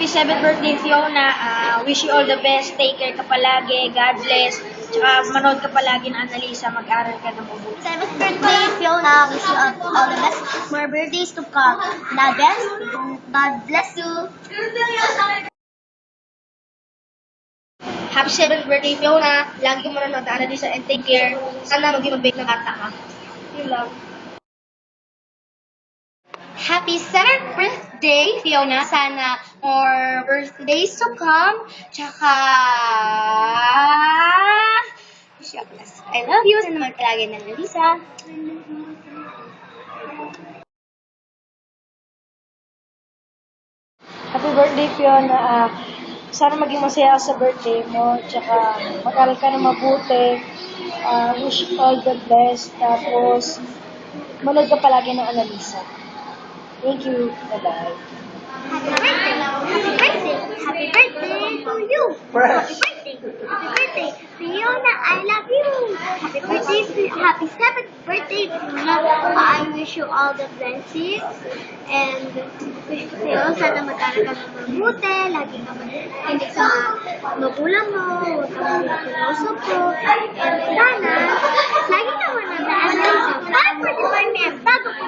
Happy 7th birthday, Fiona. Wish you all the best. Take care ka palagi. God bless. Tsaka manood ka palagi ng Annalisa. Mag-aral ka ng mabuti. 7th birthday, Fiona. Wish you all the best. More birthdays to come. God bless. God bless you. Happy 7th birthday, Fiona. Lagi ka manood ng Annalisa and take care. Sana maging mabait na bata ka. You love. Happy 7th birthday, Fiona. Sana more birthdays to come. Tsaka, wish you a bless. I love you. Sana magkalagi ng Lisa. Happy birthday, Fiona. Sana maging masaya sa birthday mo. Tsaka mag-aral ka ng mabuti. Wish you all the best. Tapos, manood ka palagi ng Annalisa. Thank you. Bye-bye. Happy birthday. Happy birthday. Happy birthday to you. Happy birthday. Happy birthday. Fiona, I love you. Happy birthday. Happy 7th birthday, Fiona. I wish you all the blessings. And wish ko sa'yo, sana mag-aral ka ng mabuti. Lagi ka makinig sa magulang mo. Huwag ka makikiloso po. And sana, lagi ka mananalo sa 5 for the bago ko